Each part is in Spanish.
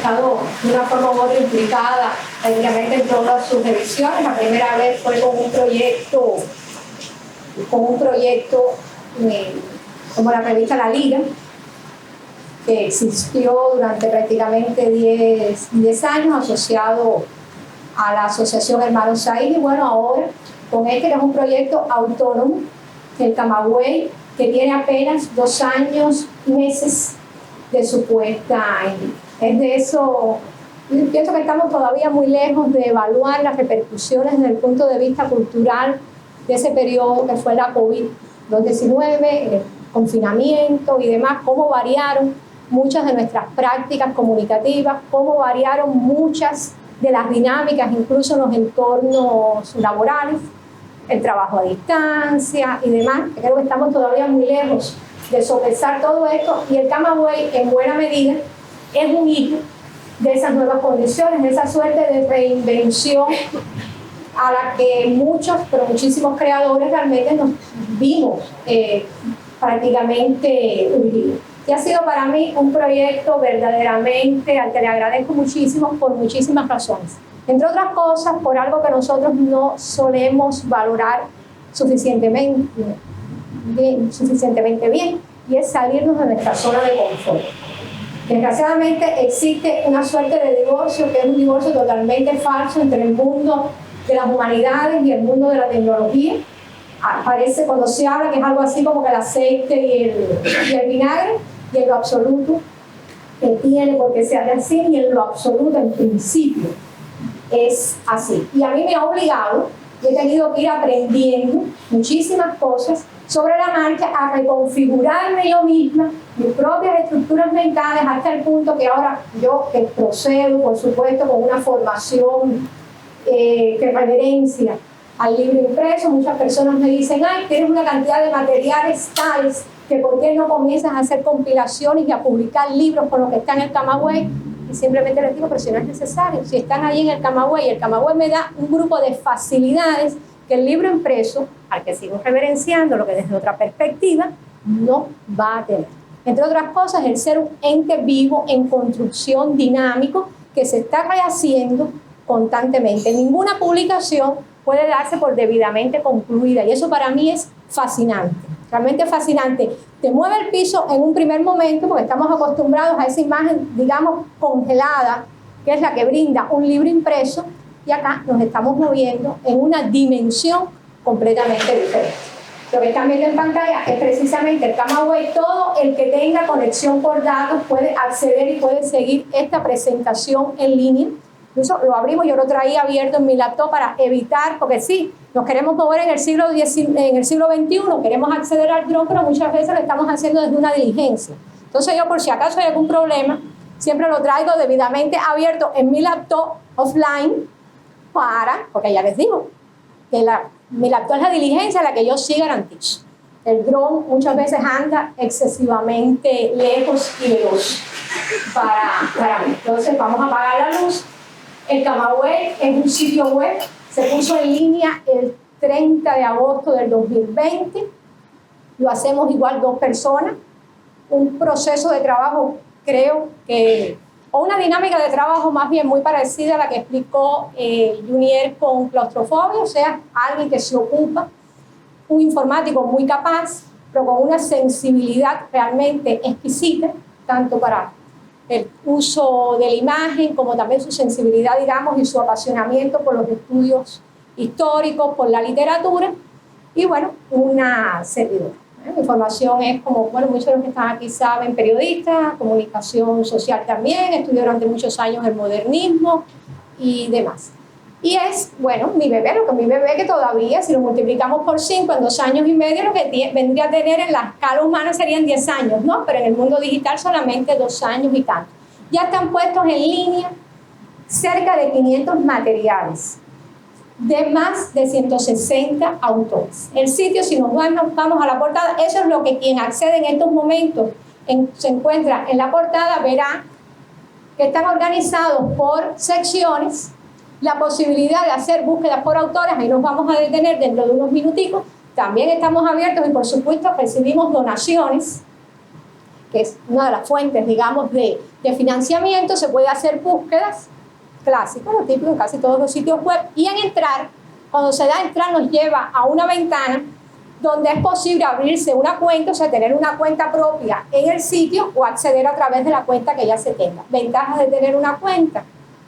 estado de una forma u otra implicada prácticamente en todas sus revisiones. La primera vez fue con un proyecto como la revista La Liga, que existió durante prácticamente 10 años, asociado a la Asociación Hermanos Said. Y bueno, ahora con este, que es un proyecto autónomo, el Camagüey, que tiene apenas 2 años y meses de su puesta en. Es de eso, pienso que estamos todavía muy lejos de evaluar las repercusiones desde el punto de vista cultural de ese periodo que fue la COVID-19, el confinamiento y demás, cómo variaron muchas de nuestras prácticas comunicativas, cómo variaron muchas de las dinámicas, incluso en los entornos laborales, el trabajo a distancia y demás. Creo que estamos todavía muy lejos de sopesar todo esto, y el Camagüey en buena medida es un hito de esas nuevas condiciones, de esa suerte de reinvención a la que muchos, pero muchísimos creadores realmente nos vimos prácticamente urgidos. Y ha sido para mí un proyecto verdaderamente al que le agradezco muchísimo por muchísimas razones. Entre otras cosas, por algo que nosotros no solemos valorar suficientemente bien, y es salirnos de nuestra zona de confort. Desgraciadamente existe una suerte de divorcio, que es un divorcio totalmente falso entre el mundo de las humanidades y el mundo de la tecnología. Parece, cuando se habla, que es algo así como que el aceite y el vinagre, y en lo absoluto tiene por qué ser así, y en lo absoluto, en principio, es así. Y a mí me ha obligado, yo he tenido que ir aprendiendo muchísimas cosas sobre la marcha, a reconfigurarme yo misma, mis propias estructuras mentales, hasta el punto que ahora yo procedo, por supuesto, con una formación que reverencia al libro impreso. Muchas personas me dicen, ay, tienes una cantidad de materiales tales que por qué no comienzas a hacer compilaciones y a publicar libros con lo que está en el Camagüey. Y simplemente les digo, pero si no es necesario, si están ahí en el Camagüey me da un grupo de facilidades que el libro impreso, al que sigo reverenciando, lo que desde otra perspectiva, no va a tener. Entre otras cosas, el ser un ente vivo en construcción, dinámico, que se está rehaciendo constantemente. Ninguna publicación puede darse por debidamente concluida, y eso para mí es fascinante, realmente fascinante. Te mueve el piso en un primer momento, porque estamos acostumbrados a esa imagen, digamos, congelada, que es la que brinda un libro impreso, y acá nos estamos moviendo en una dimensión completamente diferente. Lo que están viendo en pantalla es precisamente el Camagüey. Todo el que tenga conexión por datos puede acceder y puede seguir esta presentación en línea. Incluso lo abrimos, yo lo traía abierto en mi laptop para evitar, porque sí, nos queremos mover en el siglo XXI, queremos acceder al dron, pero muchas veces lo estamos haciendo desde una diligencia. Entonces yo, por si acaso hay algún problema, siempre lo traigo debidamente abierto en mi laptop offline, porque ya les digo, que mi laptop es la diligencia a la que yo sí garantizo. El dron muchas veces anda excesivamente lejos y veloz para mí. Entonces vamos a apagar la luz. El Camagüey es un sitio web, se puso en línea el 30 de agosto del 2020, lo hacemos igual 2 personas, un proceso de trabajo, creo que, o una dinámica de trabajo más bien muy parecida a la que explicó Junier con claustrofobia, o sea, alguien que se ocupa, un informático muy capaz, pero con una sensibilidad realmente exquisita, tanto para el uso de la imagen, como también su sensibilidad, digamos, y su apasionamiento por los estudios históricos, por la literatura, y bueno, una servidora. Mi formación es, como bueno, muchos de los que están aquí saben, periodista, comunicación social también, estudié durante muchos años el modernismo y demás. Y es, bueno, mi bebé que todavía, si lo multiplicamos por 5 en 2 años y medio, lo que vendría a tener en la escala humana serían 10 años, ¿no? Pero en el mundo digital solamente 2 años y tanto. Ya están puestos en línea cerca de 500 materiales de más de 160 autores. El sitio, si nos vamos a la portada, eso es lo que quien accede en estos momentos se encuentra en la portada, verá que están organizados por secciones, la posibilidad de hacer búsquedas por autores, ahí nos vamos a detener dentro de unos minuticos. También estamos abiertos y por supuesto recibimos donaciones que es una de las fuentes, digamos, de financiamiento, se puede hacer búsquedas clásicas, lo típico de casi todos los sitios web, y en entrar, cuando se da entrar, nos lleva a una ventana donde es posible abrirse una cuenta, o sea, tener una cuenta propia en el sitio o acceder a través de la cuenta que ya se tenga. Ventajas de tener una cuenta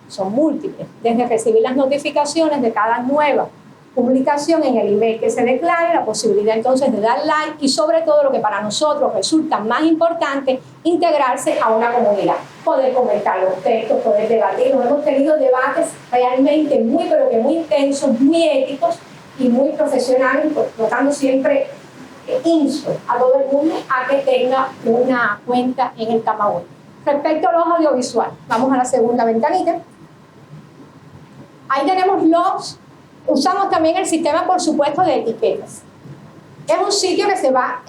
son múltiples, desde recibir las notificaciones de cada nueva publicación en el email que se declare, la posibilidad entonces de dar like y sobre todo lo que para nosotros resulta más importante, integrarse a una comunidad, poder comentar los textos, poder debatir. Nos hemos tenido debates realmente muy pero que muy intensos, muy éticos y muy profesionales, tratando siempre insto a todo el mundo a que tenga una cuenta en el Camagüey. Respecto a los audiovisuales, vamos a la segunda ventanita. Ahí tenemos usamos también el sistema, por supuesto, de etiquetas. Es un sitio que se va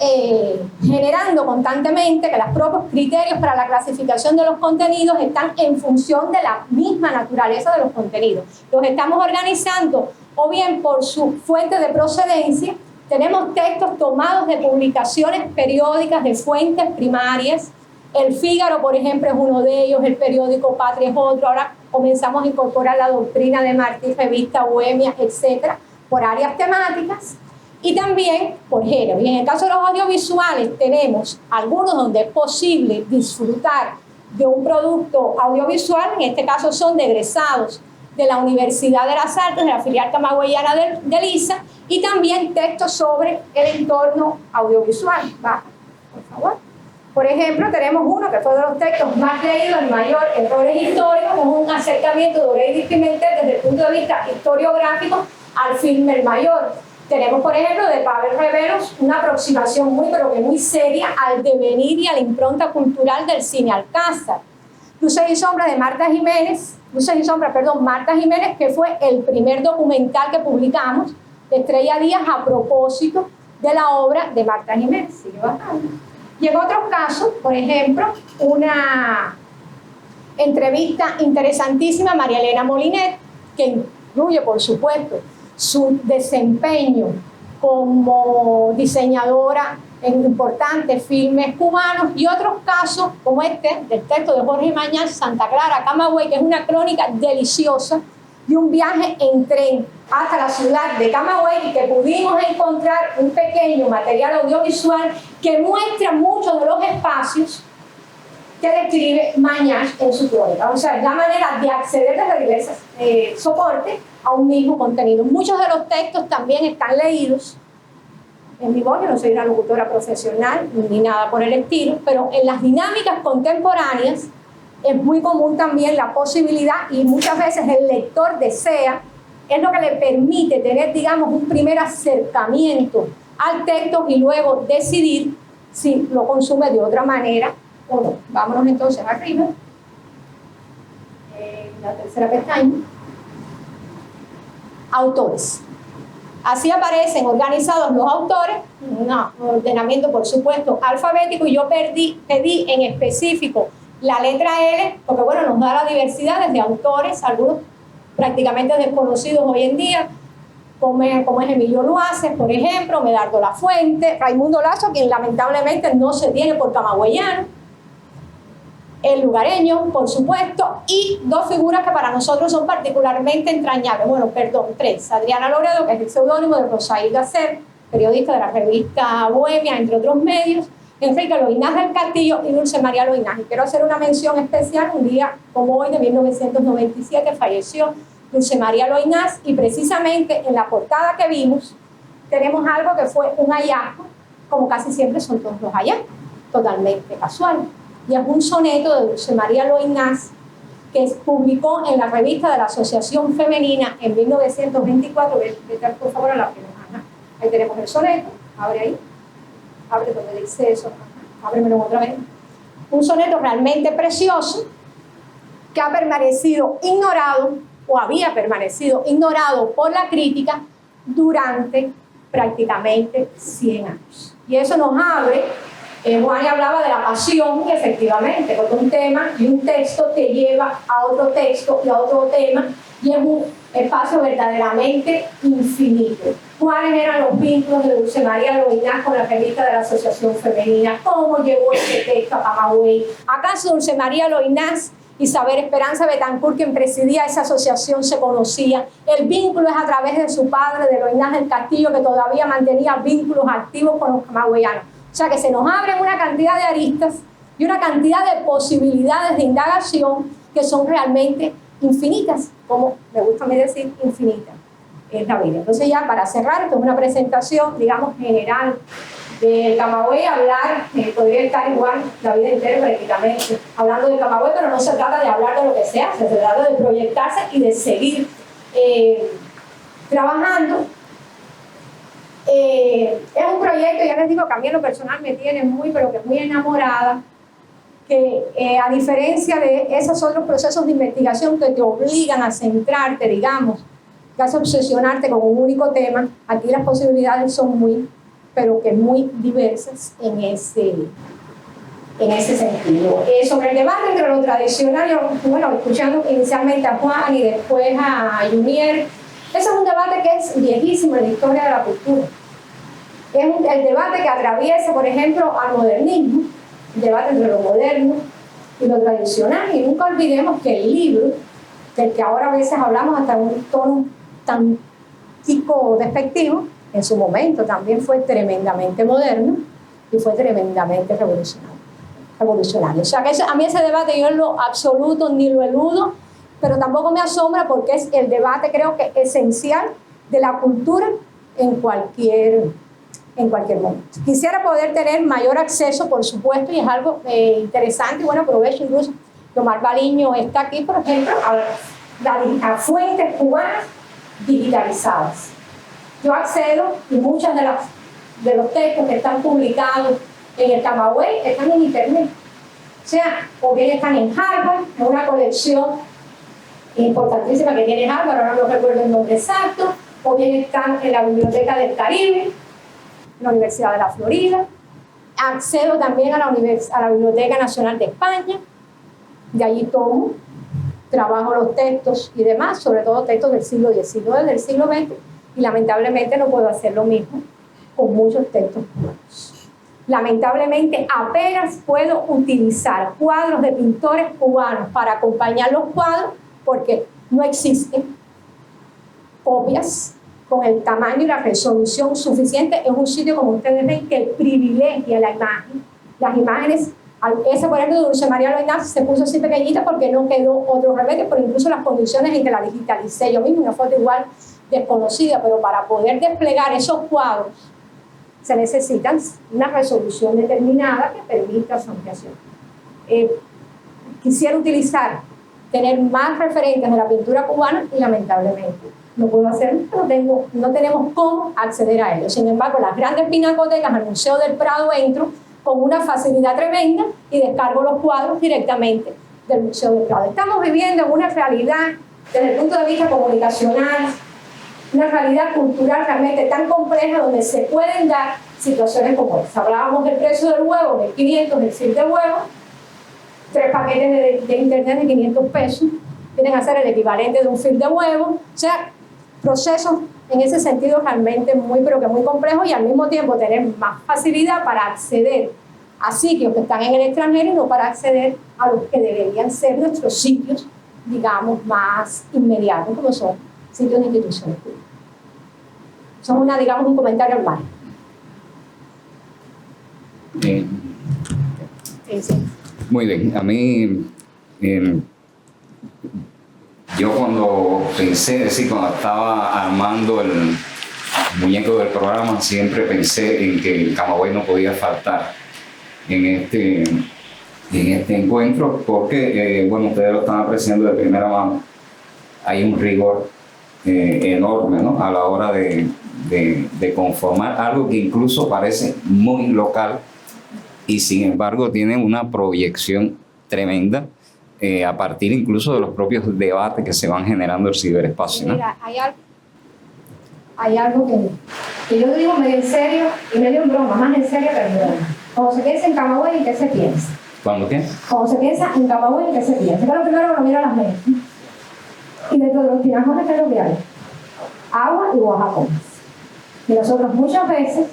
generando constantemente, que los propios criterios para la clasificación de los contenidos están en función de la misma naturaleza de los contenidos. Los estamos organizando o bien por su fuente de procedencia. Tenemos textos tomados de publicaciones periódicas de fuentes primarias. El Fígaro, por ejemplo, es uno de ellos, el periódico Patria es otro. Ahora comenzamos a incorporar la doctrina de Martí, revista Bohemia, etcétera, por áreas temáticas y también por género. Y en el caso de los audiovisuales tenemos algunos donde es posible disfrutar de un producto audiovisual, en este caso son de egresados de la Universidad de las Artes, de la filial camagüeyana de LISA, y también textos sobre el entorno audiovisual. Baja, por favor. Por ejemplo, tenemos uno que fue de los textos más leídos, el mayor, Errores históricos, es un acercamiento de Oreidy Pimentel desde el punto de vista historiográfico al filme El Mayor. Tenemos, por ejemplo, de Pavel Reveros, una aproximación muy, pero que muy seria al devenir y a la impronta cultural del cine Alcázar. Luces y sombras de Marta Jiménez, Marta Jiménez, que fue el primer documental que publicamos de Estrella Díaz a propósito de la obra de Marta Jiménez. Sigue bajando. Y en otros casos, por ejemplo, una entrevista interesantísima a María Elena Molinet, que incluye, por supuesto, su desempeño como diseñadora en importantes filmes cubanos, y otros casos como este, del texto de Jorge Mañas, Santa Clara, Camagüey, que es una crónica deliciosa de un viaje en tren hasta la ciudad de Camagüey, y que pudimos encontrar un pequeño material audiovisual que muestra muchos de los espacios que describe Mañas en su crónica. O sea, es la manera de acceder desde diversos soportes a un mismo contenido. Muchos de los textos también están leídos en mi voz. Yo no soy una locutora profesional ni nada por el estilo, pero en las dinámicas contemporáneas es muy común también la posibilidad, y muchas veces el lector desea, es lo que le permite tener, digamos, un primer acercamiento al texto y luego decidir si lo consume de otra manera o no. Vámonos entonces arriba, la tercera pestaña. Autores. Así aparecen organizados los autores, un ordenamiento, por supuesto, alfabético, y yo pedí en específico la letra L, porque bueno, nos da la diversidad desde autores, algunos prácticamente desconocidos hoy en día, como es Emilio Luaces, por ejemplo, Medardo Lafuente, Raimundo Lazo, quien lamentablemente no se tiene por camagüeyano, el lugareño, por supuesto, y dos figuras que para nosotros son particularmente entrañables. Tres. Adriana Loredo, que es el seudónimo de Rosaí Gacer, periodista de la revista Bohemia, entre otros medios, Enrique Loinás del Castillo y Dulce María Loinás. Y quiero hacer una mención especial, un día como hoy de 1997 falleció Dulce María Loinás, y precisamente en la portada que vimos tenemos algo que fue un hallazgo, como casi siempre son todos los hallazgos, totalmente casual. Y es un soneto de Dulce María Loinás que publicó en la revista de la Asociación Femenina en 1924. Vete por favor a la primera. Ahí tenemos el soneto, abre ahí, abre donde dice eso, ábremelo otra vez. Un soneto realmente precioso que ha permanecido ignorado, o había permanecido ignorado por la crítica durante prácticamente 100 años. Y eso nos abre. Juan hablaba de la pasión, y efectivamente, porque un tema y un texto te lleva a otro texto y a otro tema, y es un espacio verdaderamente infinito. cuáles eran los vínculos de Dulce María Loinás con la revista de la Asociación Femenina, cómo llegó ese texto a Camagüey. ¿Acaso Dulce María Loinás y Saber Esperanza Betancourt, quien presidía esa asociación, se conocía? El vínculo es a través de su padre, de Loinás del Castillo, que todavía mantenía vínculos activos con los camagüeyanos. O sea que se nos abren una cantidad de aristas y una cantidad de posibilidades de indagación que son realmente infinitas, como me gusta a mí decir, infinitas. Es la vida. Entonces ya para cerrar, esto es una presentación, digamos, general del Camagüey. Hablar, podría estar igual la vida entera prácticamente hablando del Camagüey, pero no se trata de hablar de lo que se hace, se trata de proyectarse y de seguir trabajando. Es un proyecto, ya les digo, que a mí en lo personal me tiene muy enamorada, que a diferencia de esos otros procesos de investigación que te obligan a centrarte, digamos, casi obsesionarte con un único tema, aquí las posibilidades son muy diversas en ese sentido. Sobre el debate entre lo tradicional, bueno, escuchando inicialmente a Juan y después a Junier, ese es un debate que es viejísimo en la historia de la cultura. Es el debate que atraviesa, por ejemplo, al modernismo, el debate entre lo moderno y lo tradicional, y nunca olvidemos que el libro, del que ahora a veces hablamos hasta en un tono tan chico despectivo, en su momento también fue tremendamente moderno y fue tremendamente revolucionario. O sea que a mí ese debate yo en lo absoluto ni lo eludo, pero tampoco me asombra porque es el debate, creo que esencial de la cultura en cualquier momento. Quisiera poder tener mayor acceso, por supuesto, y es algo interesante, y bueno, aprovecho incluso que Omar Baliño está aquí, por ejemplo, a fuentes cubanas digitalizadas. Yo accedo y muchos de los textos que están publicados en el Camagüey están en internet. O sea, o bien están en Harvard, en una colección importantísima que tiene Harvard, ahora no recuerdo el nombre exacto, o bien están en la Biblioteca del Caribe, en la Universidad de la Florida. Accedo también a la Biblioteca Nacional de España, de allí tomo, trabajo los textos y demás, sobre todo textos del siglo XIX, del siglo XX, y lamentablemente no puedo hacer lo mismo con muchos textos cubanos. Lamentablemente apenas puedo utilizar cuadros de pintores cubanos para acompañar los cuadros porque no existen copias con el tamaño y la resolución suficiente en un sitio como ustedes ven que privilegia la imagen. Las imágenes, esa por ejemplo de Dulce María Loinás se puso así pequeñita porque no quedó otro remedio, pero incluso las condiciones en que la digitalicé yo mismo, una foto igual desconocida, pero para poder desplegar esos cuadros se necesita una resolución determinada que permita su ampliación. Quisiera tener más referentes de la pintura cubana y lamentablemente no puedo hacerlo, no tenemos cómo acceder a ellos. Sin embargo, las grandes pinacotecas, al Museo del Prado entro con una facilidad tremenda y descargo los cuadros directamente del Museo del Prado. Estamos viviendo en una realidad desde el punto de vista comunicacional, una realidad cultural realmente tan compleja donde se pueden dar situaciones como esta. Hablábamos del precio del huevo, 1.500 el kit de huevo, 3 paquetes de internet de 500 pesos, vienen a ser el equivalente de un fil de huevo. O sea, procesos en ese sentido realmente muy complejos y al mismo tiempo tener más facilidad para acceder a sitios que están en el extranjero y no para acceder a los que deberían ser nuestros sitios, digamos, más inmediatos, como son sitios de instituciones públicas. Son digamos, un comentario al margen. Sí. Muy bien. A mí, yo cuando cuando estaba armando el muñeco del programa, siempre pensé en que el Camagüey no podía faltar en este encuentro, porque, bueno, ustedes lo están apreciando de primera mano. Hay un rigor enorme, ¿no?, a la hora de conformar algo que incluso parece muy local y sin embargo tiene una proyección tremenda a partir incluso de los propios debates que se van generando en el ciberespacio, ¿no? Mira, hay algo que yo digo medio en serio y medio en broma, más en serio que en broma. Cuando se piensa en Camagüey, ¿en qué se piensa? ¿Cuándo qué? Cuando se piensa en Camagüey, ¿en qué se piensa? Que lo primero que mira las mentes. Y dentro de los tinajones, ¿qué es lo que hay? Agua y guajacones. Y nosotros muchas veces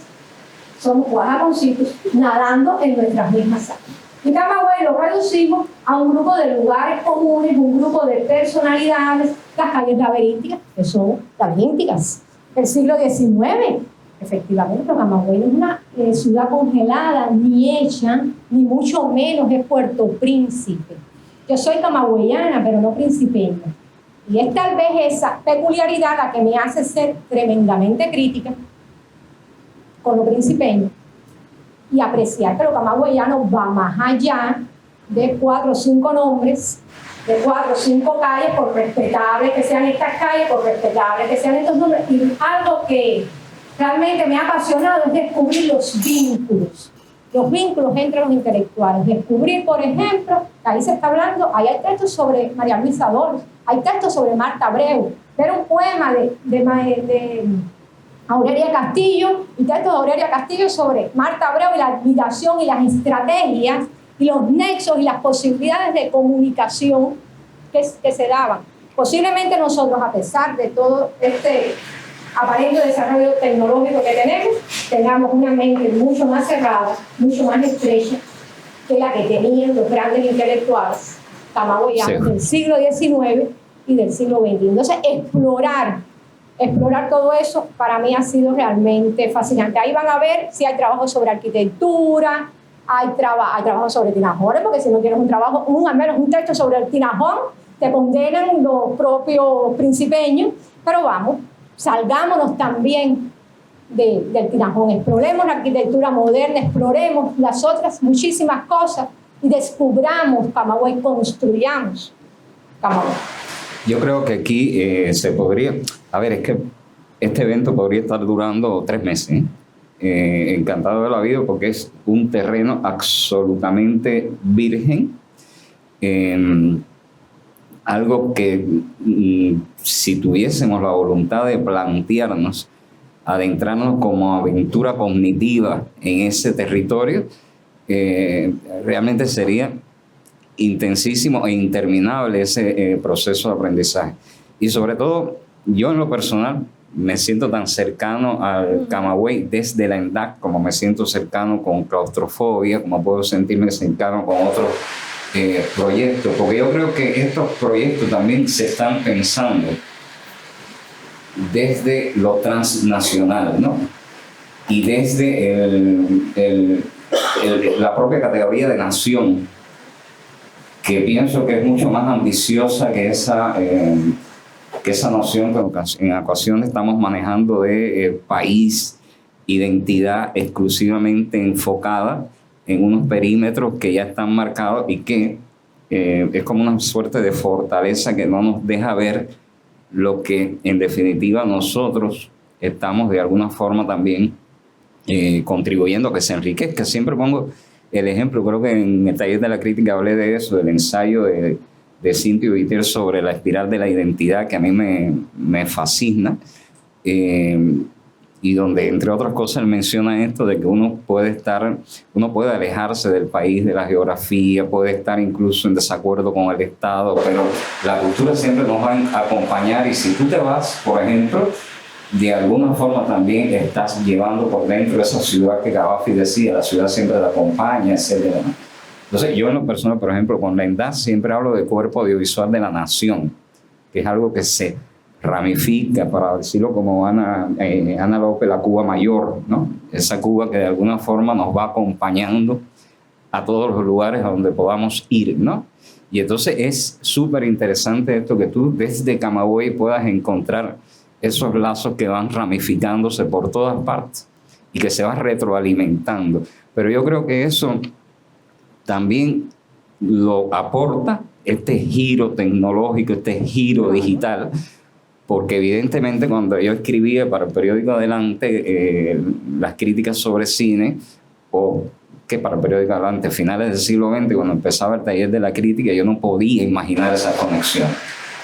somos guajaconcitos nadando en nuestras mismas aguas. Y Camagüey lo reducimos a un grupo de lugares comunes, un grupo de personalidades, las calles laberínticas, que son laberínticas. El siglo XIX, efectivamente, pero Camagüey no es una ciudad congelada, ni hecha, ni mucho menos es Puerto Príncipe. Yo soy camagüeyana, pero no principeña. Y es tal vez esa peculiaridad la que me hace ser tremendamente crítica con lo principeño y apreciar que lo camagüeyano va más allá de 4 o 5 nombres, de 4 o 5 calles, por respetables que sean estas calles, por respetables que sean estos nombres. Y algo que realmente me ha apasionado es descubrir los vínculos entre los intelectuales. Descubrir, por ejemplo, ahí se está hablando, ahí hay textos sobre María Luisa Dolz, hay textos sobre Marta Abreu, ver un poema de Aurelia Castillo y textos de Aurelia Castillo sobre Marta Abreu y la admiración y las estrategias y los nexos y las posibilidades de comunicación que se daban. Posiblemente nosotros, a pesar de todo este aparente desarrollo tecnológico que tenemos, tengamos una mente mucho más cerrada, mucho más estrecha que la que tenían los grandes intelectuales camagüeyanos del siglo XIX y del siglo XX. Entonces, explorar todo eso para mí ha sido realmente fascinante. Ahí van a ver si hay trabajo sobre arquitectura, hay trabajo sobre Tinajón, porque si no tienes un trabajo, al menos un texto sobre el Tinajón, te condenan los propios principeños, pero vamos, salgámonos también del Tinajón, exploremos la arquitectura moderna, exploremos las otras muchísimas cosas y descubramos Camagüey, construyamos Camagüey. Yo creo que aquí se podría, es que este evento podría estar durando 3 meses. Encantado de la vida porque es un terreno absolutamente virgen. Algo que si tuviésemos la voluntad de plantearnos, adentrarnos como aventura cognitiva en ese territorio, realmente sería intensísimo e interminable ese proceso de aprendizaje. Y sobre todo, yo en lo personal me siento tan cercano al Camagüey desde la ENDAC, como me siento cercano con claustrofobia, como puedo sentirme cercano con otros proyectos, porque yo creo que estos proyectos también se están pensando desde lo transnacional, ¿no? Y desde la propia categoría de nación, que pienso que es mucho más ambiciosa que esa noción que en ocasiones estamos manejando de país, identidad exclusivamente enfocada en unos perímetros que ya están marcados y que es como una suerte de fortaleza que no nos deja ver lo que en definitiva nosotros estamos de alguna forma también contribuyendo a que se enriquezca. Siempre pongo el ejemplo, creo que en el taller de la crítica hablé de eso, del ensayo de Cynthia Viter sobre la espiral de la identidad, que a mí me fascina, y donde entre otras cosas él menciona esto de que uno puede alejarse del país, de la geografía, puede estar incluso en desacuerdo con el Estado, pero la cultura siempre nos va a acompañar, y si tú te vas, por ejemplo, de alguna forma también estás llevando por dentro esa ciudad que Gaddafi decía, la ciudad siempre te acompaña, etc. Entonces yo en lo personal, por ejemplo, con la ENDAC siempre hablo de cuerpo audiovisual de la nación, que es algo que se ramifica, para decirlo como Ana López, la Cuba mayor, ¿no? Esa Cuba que de alguna forma nos va acompañando a todos los lugares a donde podamos ir, ¿no? Y entonces es súper interesante esto, que tú desde Camagüey puedas encontrar esos lazos que van ramificándose por todas partes y que se va retroalimentando. Pero yo creo que eso también lo aporta este giro tecnológico, este giro digital, porque evidentemente cuando yo escribía para el periódico Adelante las críticas sobre cine, o que para el periódico Adelante, finales del siglo XX, cuando empezaba el taller de la crítica, yo no podía imaginar esa conexión.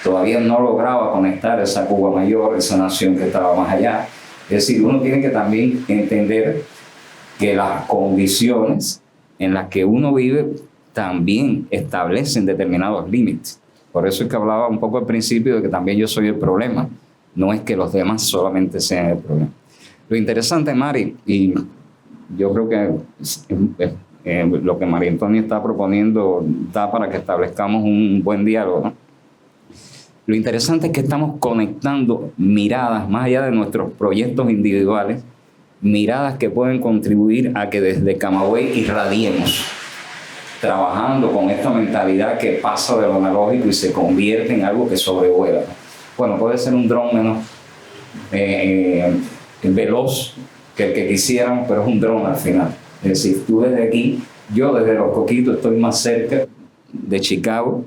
Todavía no lograba conectar esa Cuba mayor, esa nación que estaba más allá. Es decir, uno tiene que también entender que las condiciones en las que uno vive también establecen determinados límites. Por eso es que hablaba un poco al principio de que también yo soy el problema. No es que los demás solamente sean el problema. Lo interesante, Mari, y yo creo que lo que María Antonia está proponiendo da para que establezcamos un buen diálogo, ¿no? Lo interesante es que estamos conectando miradas más allá de nuestros proyectos individuales, miradas que pueden contribuir a que desde Camagüey irradiemos, trabajando con esta mentalidad que pasa de lo analógico y se convierte en algo que sobrevuela. Bueno, puede ser un dron menos veloz que el que quisiéramos, pero es un dron al final. Es decir, tú desde aquí, yo desde Los Coquitos estoy más cerca de Chicago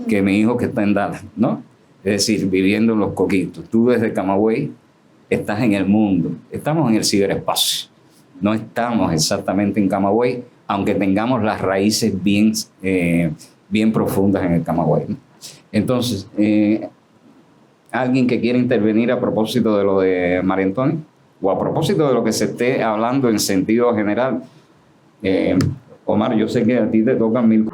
que mi hijo que está en Dallas, ¿no? Es decir, viviendo en Los Coquitos. Tú desde Camagüey estás en el mundo, estamos en el ciberespacio. No estamos exactamente en Camagüey, aunque tengamos las raíces bien profundas en el Camagüey, ¿no? Entonces, ¿alguien que quiera intervenir a propósito de lo de María Antonia? O a propósito de lo que se esté hablando en sentido general. Omar, yo sé que a ti te tocan 1000